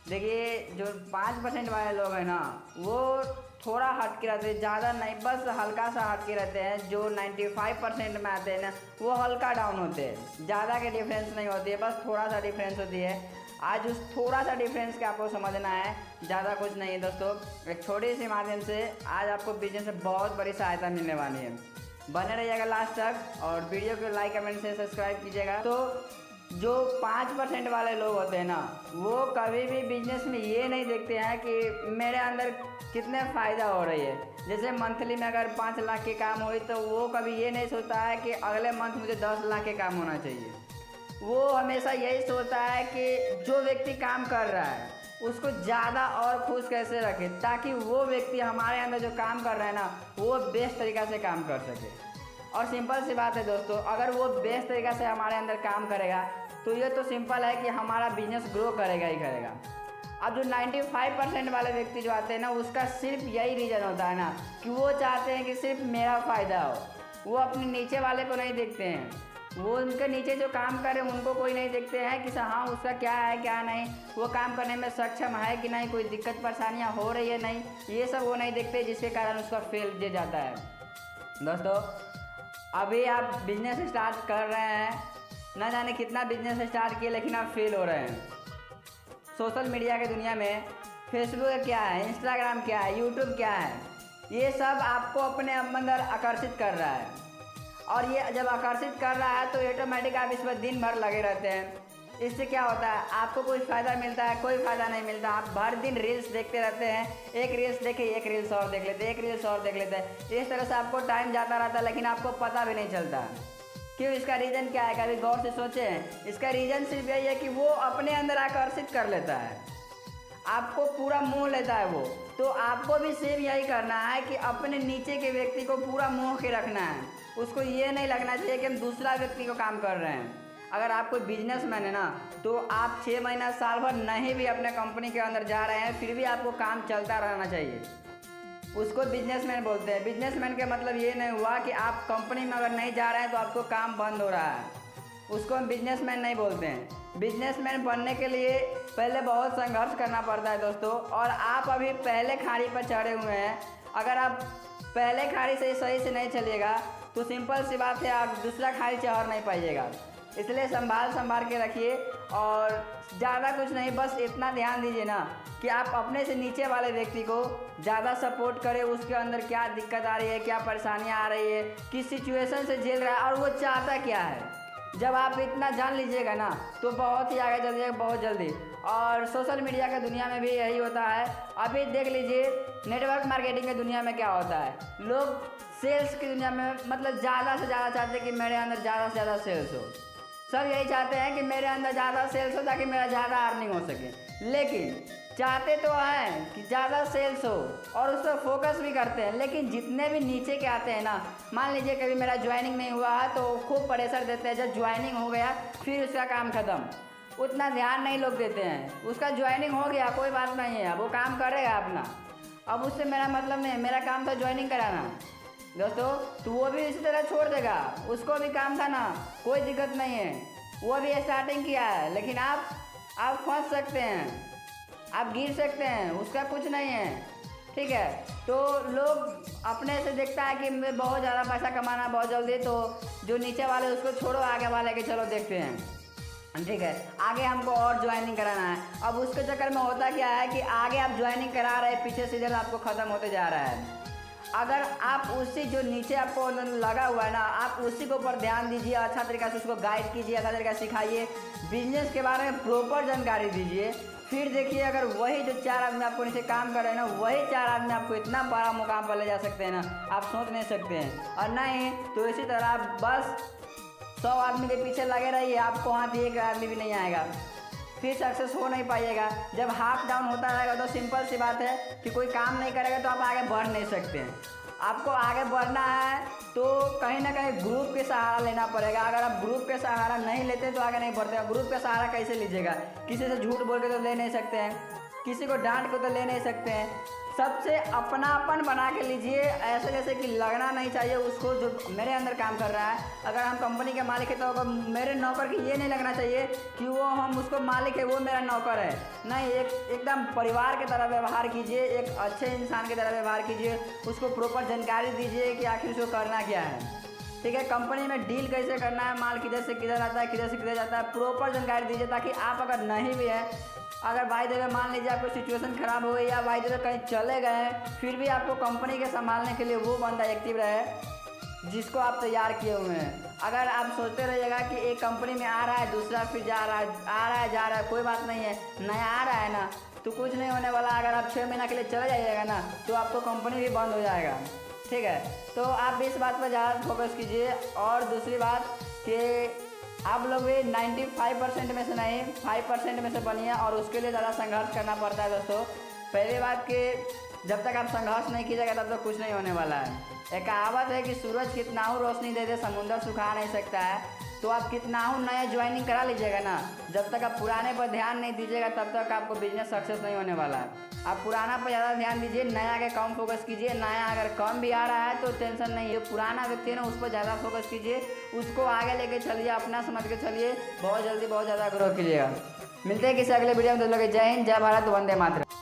देखिए जो 5% वाले लोग हैं ना, वो थोड़ा हट के रहते हैं, ज़्यादा नहीं, बस हल्का सा हट के रहते हैं। जो 95% में आते हैं ना, वो हल्का डाउन होते हैं, ज़्यादा के डिफरेंस नहीं होती है, बस थोड़ा सा डिफरेंस होती है। आज उस थोड़ा सा डिफरेंस के आपको समझना है, ज़्यादा कुछ नहीं है दोस्तों। एक छोटी सी माध्यम से आज आपको बिजनेस में बहुत बड़ी सहायता मिलने वाली है। बने रहिएगा लास्ट तक और वीडियो को लाइक कमेंट से सब्सक्राइब कीजिएगा। तो जो 5% वाले लोग होते हैं ना, वो कभी भी बिजनेस में ये नहीं देखते हैं कि मेरे अंदर कितने फ़ायदा हो रही है। जैसे मंथली में अगर 5 लाख के काम हुई तो वो कभी ये नहीं सोचता है कि अगले मंथ मुझे 10 लाख के काम होना चाहिए। वो हमेशा यही सोचता है कि जो व्यक्ति काम कर रहा है उसको ज़्यादा और खुश कैसे रखे, ताकि वो व्यक्ति हमारे अंदर जो काम कर रहा है ना, वो बेस्ट तरीक़ा से काम कर सके। और सिंपल सी बात है दोस्तों, अगर वो बेस्ट तरीक़ा से हमारे अंदर काम करेगा तो ये तो सिंपल है कि हमारा बिजनेस ग्रो करेगा ही करेगा। अब जो 95% वाले व्यक्ति जो आते हैं ना, उसका सिर्फ यही रीज़न होता है ना कि वो चाहते हैं कि सिर्फ मेरा फ़ायदा हो। वो अपने नीचे वाले को नहीं देखते हैं, वो उनके नीचे जो काम कर रहे हैं उनको कोई नहीं देखते हैं कि हाँ उसका क्या है क्या नहीं, वो काम करने में सक्षम है कि नहीं, कोई दिक्कत परेशानियाँ हो रही है नहीं, ये सब वो नहीं देखते, जिसके कारण उसका फेल दे जाता है। दोस्तों अभी आप बिजनेस स्टार्ट कर रहे हैं, ना जाने कितना बिजनेस स्टार्ट किए लेकिन आप फेल हो रहे हैं। सोशल मीडिया की दुनिया में फेसबुक क्या है, इंस्टाग्राम क्या है, यूट्यूब क्या है, ये सब आपको अपने अंदर आकर्षित कर रहा है। और ये जब आकर्षित कर रहा है तो ऑटोमेटिक आप इस पर दिन भर लगे रहते हैं। इससे क्या होता है, आपको कोई फ़ायदा मिलता है? कोई फ़ायदा नहीं मिलता। आप भर दिन रील्स देखते रहते हैं, एक रील्स देखे एक रील्स और देख लेते हैं, एक रील्स और देख लेते हैं। इस तरह से आपको टाइम जाता रहता है लेकिन आपको पता भी नहीं चलता क्यों। इसका रीज़न क्या है, कभी गौर से सोचें? इसका रीज़न सिर्फ यही है कि वो अपने अंदर आकर्षित कर लेता है, आपको पूरा मोह लेता है वो। तो आपको भी सेम यही करना है कि अपने नीचे के व्यक्ति को पूरा मोह के रखना है। उसको ये नहीं लगना चाहिए कि हम दूसरा व्यक्ति को काम कर रहे हैं। अगर आप कोई बिजनेसमैन है ना, तो आप 6 महीना साल भर नहीं भी अपने कंपनी के अंदर जा रहे हैं, फिर भी आपको काम चलता रहना चाहिए। उसको बिजनेसमैन बोलते हैं। बिजनेसमैन का मतलब ये नहीं हुआ कि आप कंपनी में अगर नहीं जा रहे हैं तो आपको काम बंद हो रहा है, उसको हम बिजनेसमैन नहीं बोलते हैं। बिजनेसमैन बनने के लिए पहले बहुत संघर्ष करना पड़ता है दोस्तों, और आप अभी पहले खाड़ी पर चढ़े हुए हैं। अगर आप पहले खाड़ी से सही से नहीं चलिएगा तो सिंपल सी बात है, आप दूसरा खाड़ी चढ़ नहीं पाइएगा। इसलिए संभाल के रखिए और ज़्यादा कुछ नहीं, बस इतना ध्यान दीजिए ना कि आप अपने से नीचे वाले व्यक्ति को ज़्यादा सपोर्ट करें। उसके अंदर क्या दिक्कत आ रही है, क्या परेशानियाँ आ रही है, किस सिचुएशन से झेल रहा है और वो चाहता क्या है। जब आप इतना जान लीजिएगा ना तो बहुत ही आगे चल जाएगा, बहुत जल्दी। और सोशल मीडिया की दुनिया में भी यही होता है। अभी देख लीजिए नेटवर्क मार्केटिंग की दुनिया में क्या होता है, लोग सेल्स की दुनिया में मतलब ज़्यादा से ज़्यादा चाहते हैं कि मेरे अंदर ज़्यादा से ज़्यादा सेल्स हो। सब यही चाहते हैं कि मेरे अंदर ज़्यादा सेल्स हो ताकि मेरा ज़्यादा अर्निंग हो सके। लेकिन चाहते तो हैं कि ज़्यादा सेल्स हो और उस पर फोकस भी करते हैं, लेकिन जितने भी नीचे के आते हैं ना, मान लीजिए कभी मेरा ज्वाइनिंग नहीं हुआ है तो खूब प्रेशर देते हैं। जब ज्वाइनिंग हो गया फिर उसका काम ख़त्म, उतना ध्यान नहीं लोग देते हैं। उसका ज्वाइनिंग हो गया कोई बात नहीं है, वो काम करेगा अपना, अब उससे मेरा मतलब नहीं है, मेरा काम था ज्वाइनिंग कराना दोस्तों। तो वो भी इसी तरह छोड़ देगा, उसको भी काम था ना, कोई दिक्कत नहीं है, वो भी स्टार्टिंग किया है। लेकिन आप फंस सकते हैं, आप गिर सकते हैं, उसका कुछ नहीं है, ठीक है। तो लोग अपने से देखता है कि मैं बहुत ज़्यादा पैसा कमाना बहुत जल्दी, तो जो नीचे वाले उसको छोड़ो, आगे वाले के चलो देखते हैं, ठीक है, आगे हमको और ज्वाइनिंग कराना है। अब उसके चक्कर में होता क्या है कि आगे आप ज्वाइनिंग करा रहे हैं, पीछे सीजन आपको ख़त्म होते जा रहा है। अगर आप उसी जो नीचे आपको लगा हुआ है ना, आप उसी के ऊपर ध्यान दीजिए, अच्छा तरीक़ा से उसको गाइड कीजिए, अच्छा तरीक़ा से सिखाइए, बिजनेस के बारे में प्रॉपर जानकारी दीजिए। फिर देखिए अगर वही जो 4 आदमी आपको नीचे काम कर रहे हैं ना, वही 4 आदमी आपको इतना बड़ा मुकाम पर ले जा सकते हैं ना, आप सोच नहीं सकते हैं। और नहीं तो इसी तरह आप बस 100 आदमी के पीछे लगे रहिए, आपको वहाँ एक आदमी भी नहीं आएगा, फिर सक्सेस हो नहीं पाइएगा। जब हाफ डाउन होता रहेगा तो सिंपल सी बात है कि कोई काम नहीं करेगा तो आप आगे बढ़ नहीं सकते हैं। आपको आगे बढ़ना है तो कहीं ना कहीं ग्रुप के सहारा लेना पड़ेगा। अगर आप ग्रुप के सहारा नहीं लेते तो आगे नहीं बढ़ते। ग्रुप का सहारा कैसे लीजिएगा, किसी से झूठ बोल के तो ले नहीं सकते हैं। किसी को डांट को तो ले नहीं सकते हैं। सबसे अपनापन बना के लीजिए, ऐसे जैसे कि लगना नहीं चाहिए उसको जो मेरे अंदर काम कर रहा है। अगर हम कंपनी के मालिक है तो मेरे नौकर की ये नहीं लगना चाहिए कि वो हम उसको मालिक है, वो मेरा नौकर है। नहीं, एकदम परिवार की तरह व्यवहार कीजिए, एक अच्छे इंसान की तरह व्यवहार कीजिए, उसको प्रॉपर जानकारी दीजिए कि आखिर उसको करना क्या है। ठीक है, कंपनी में डील कैसे करना है, माल किधर से किधर आता है, किधर से किधर जाता है, प्रॉपर जानकारी दीजिए, ताकि आप अगर नहीं भी है, अगर बाय द वे मान लीजिए आपको सिचुएशन खराब हो गई या बाय द वे कहीं चले गए, फिर भी आपको कंपनी के संभालने के लिए वो बंदा एक्टिव रहे जिसको आप तैयार किए हुए हैं। अगर आप सोचते रहिएगा कि एक कंपनी में आ रहा है, दूसरा फिर जा रहा है, आ रहा है जा रहा है, कोई बात नहीं है, नया आ रहा है ना तो कुछ नहीं होने वाला। अगर आप 6 महीना के लिए चले जाइएगा ना तो आपको कंपनी भी बंद हो जाएगा। ठीक है, तो आप इस बात पर ज़्यादा फोकस कीजिए। और दूसरी बात कि आप लोग भी 95% में से नहीं 5% में से बनिए, और उसके लिए ज़्यादा संघर्ष करना पड़ता है दोस्तों। पहली बात कि जब तक आप संघर्ष नहीं कीजिएगा तब तक कुछ नहीं होने वाला है। एक कहावत है कि सूरज कितना हो रोशनी दे दे समुंदर सुखा नहीं सकता है। तो आप कितना हो नया ज्वाइनिंग करा लीजिएगा ना, जब तक आप पुराने पर ध्यान नहीं दीजिएगा तब तक आपको बिजनेस सक्सेस नहीं होने वाला है। आप पुराना पर ज़्यादा ध्यान दीजिए, नया के कम फोकस कीजिए। नया अगर कम भी आ रहा है तो टेंशन नहीं है, पुराना व्यक्ति है ना उस पर ज़्यादा फोकस कीजिए, उसको आगे लेके चलिए, अपना समझ के चलिए, बहुत जल्दी बहुत ज़्यादा ग्रो कीजिएगा। मिलते हैं किसी अगले वीडियो में। तो लोग जय हिंद, जय भारत, वंदे मातरम।